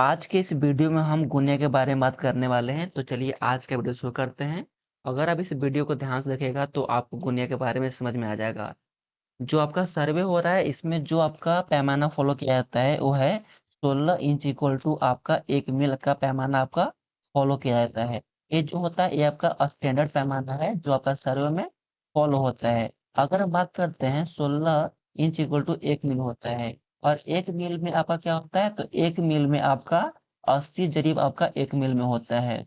आज के इस वीडियो में हम गुनिया के बारे में बात करने वाले हैं। तो चलिए आज का वीडियो शुरू करते हैं। अगर आप इस वीडियो को ध्यान से देखेगा तो आपको गुनिया के बारे में समझ में आ जाएगा। जो आपका सर्वे हो रहा है इसमें जो आपका पैमाना फॉलो किया जाता है वो है 16 इंच इक्वल टू आपका 1 मील का पैमाना आपका फॉलो किया जाता है। ये जो होता है ये आपका स्टैंडर्ड पैमाना है जो आपका सर्वे में फॉलो होता है। अगर हम बात करते हैं 16 इंच इक्वल टू 1 मील होता है और 1 मील में आपका क्या होता है तो 1 मील में आपका 80 जरीब आपका 1 मील में होता है।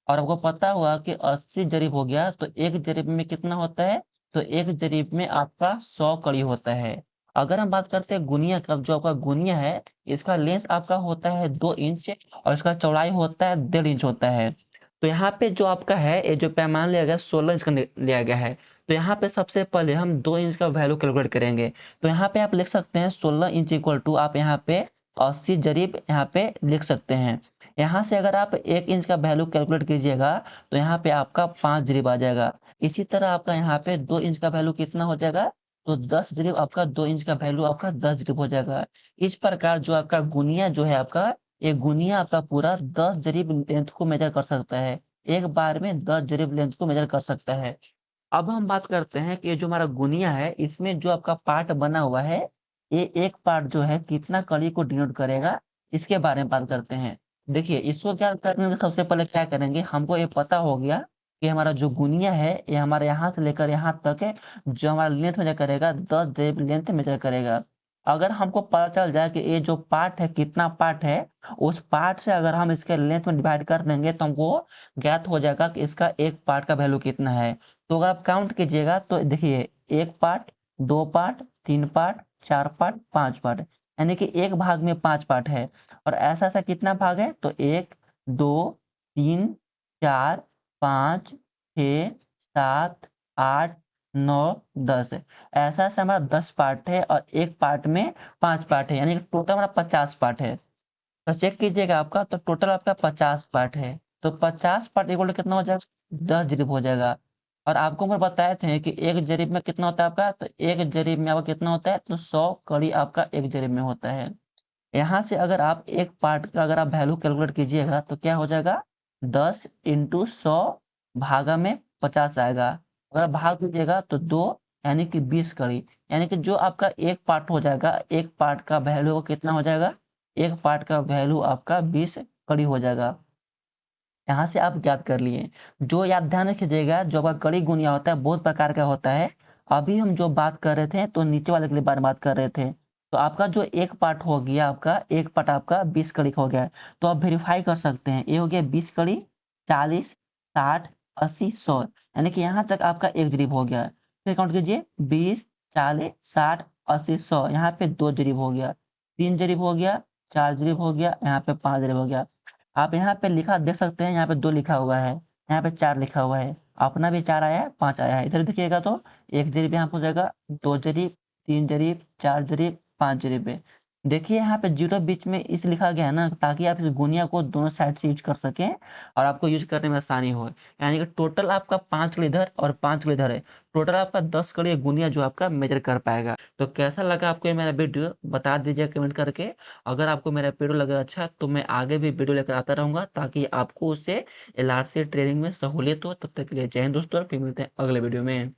और आपको पता होगा कि 80 जरीब हो गया तो 1 जरीब में कितना होता है तो 1 जरीब में आपका 100 कड़ी होता है। अगर हम बात करते हैं गुनिया का, जो आपका गुनिया है इसका लेंथ आपका होता है 2 इंच और इसका चौड़ाई होता है 1.5 इंच होता है। तो यहाँ पे जो आपका है ये जो पैमाना लिया गया 16 इंच का लिया गया है। तो यहाँ पे सबसे पहले हम 2 इंच का वैल्यू कैलकुलेट करेंगे। तो यहाँ पे आप लिख सकते हैं 16 इंच इक्वल टू आप यहाँ पे 80 जरीब यहाँ पे लिख सकते हैं। यहाँ से अगर आप 1 इंच का वैल्यू कैलकुलेट कीजिएगा तो यहाँ पे आपका 5 जरीब आ जाएगा। इसी तरह आपका यहाँ पे 2 इंच का वैल्यू कितना हो जाएगा तो 10 जरीब आपका 2 इंच का वैल्यू आपका 10 जरीब हो जाएगा। इस प्रकार जो आपका गुनिया जो है आपका ये गुनिया आपका पूरा 10 जरीब लेंथ को मेजर कर सकता है। एक बार में 10 जरीब लेंथ को मेजर कर सकता है। अब हम बात करते हैं कि ये जो हमारा गुनिया है इसमें जो आपका पार्ट बना हुआ है ये एक पार्ट जो है कितना कड़ी को डिनोट करेगा इसके बारे में बात करते हैं। देखिए इसको क्या करेंगे सबसे पहले क्या करेंगे हमको ये पता हो गया कि हमारा जो गुनिया है ये हमारे यहाँ से लेकर यहाँ तक है जो हमारा लेंथ मेजर करेगा 10 जरीब लेंथ मेजर करेगा। अगर हमको पता चल जाए कि ये जो पार्ट है कितना पार्ट है उस पार्ट से अगर हम इसके लेंथ में डिवाइड कर देंगे तो हमको ज्ञात हो जाएगा कि इसका एक पार्ट का वैल्यू कितना है। तो अगर आप काउंट कीजिएगा तो देखिए 1 part, 2 part, 3 part, 4 part, 5 part, यानी कि एक भाग में 5 पार्ट है। और ऐसा-ऐसा कितना भाग है तो 1, 2, 3, 4, 5, 6, 7, 8, 9, 10 ऐसा-ऐसा हमारा 10 पार्ट है और एक पार्ट में 5 पार्ट है, यानी कि टोटल हमारा 50 पार्ट है। तो चेक कीजिएगा आपका तो टोटल आपका 50 पार्ट है। तो 50 पार्ट इक्वल टू कितना हो जाएगा 10 जरीब हो जाएगा। और आपको मैं बताए थे कि 1 जरीब में कितना होता है आपका तो 1 जरीब में आपका कितना होता है तो 100 कड़ी आपका 1 जरीब में होता है। यहाँ से अगर आप एक पार्ट का अगर आप वैल्यू कैलकुलेट कीजिएगा तो क्या हो जाएगा 10 इंटू 100 भागा में 50 आएगा। अगर आप भाग दीजिएगा तो 2 यानी कि 20 कड़ी, यानी कि जो आपका एक पार्ट हो जाएगा एक पार्ट का वैल्यू कितना हो जाएगा एक पार्ट का वैल्यू आपका 20 कड़ी हो जाएगा। यहाँ से आप याद कर लिए। जो याद ध्यान रखिएगा जो आपका कड़ी गुनिया होता है बहुत प्रकार का होता है। अभी हम जो बात कर रहे थे तो नीचे वाले के बारे में बात कर रहे थे। तो आपका जो एक पार्ट हो गया आपका एक पार्ट आपका 20 कड़ी का हो गया। तो आप वेरीफाई कर सकते हैं ये हो गया 20 कड़ी 40 60 80 100 यानी कि यहाँ तक आपका एक जरीब हो गया। फिर काउंट कीजिए 20 40 60 80 100 यहाँ पे 2 जरीब हो गया 3 जरीब हो गया 4 जरीब हो गया यहाँ पे 5 जरीब हो गया। आप यहाँ पे लिखा देख सकते हैं यहाँ पे 2 लिखा हुआ है, यहाँ पे 4 लिखा हुआ है, अपना भी 4 आया है, 5 आया है। इधर देखिएगा तो 1 जरीब यहाँ पे हो जाएगा, 2 जरीब, 3 जरीब, 4 जरीब, 5 जरीब है। देखिए यहाँ पे 0 बीच में इस लिखा गया है ना ताकि आप इस गुनिया को दोनों साइड से यूज़ कर सकें और आपको यूज़ करने में आसानी हो। यानी कि टोटल आपका 5 कड़ी इधर और 5 कड़ी इधर है। टोटल आपका 10 कड़ी गुनिया जो आपका मेज़र कर पाएगा। तो कैसा लगा आपको ये मेरा वीडियो बता दीजिए कमेंट करके। अगर आपको मेरा वीडियो लगा अच्छा तो मैं आगे भी वीडियो लेकर आता रहूँगा ताकि आपको उससे एलआरसी ट्रेनिंग में सहूलियत हो। तब तक के लिए जय हिंद दोस्तों और फिर मिलते हैं अगले वीडियो में।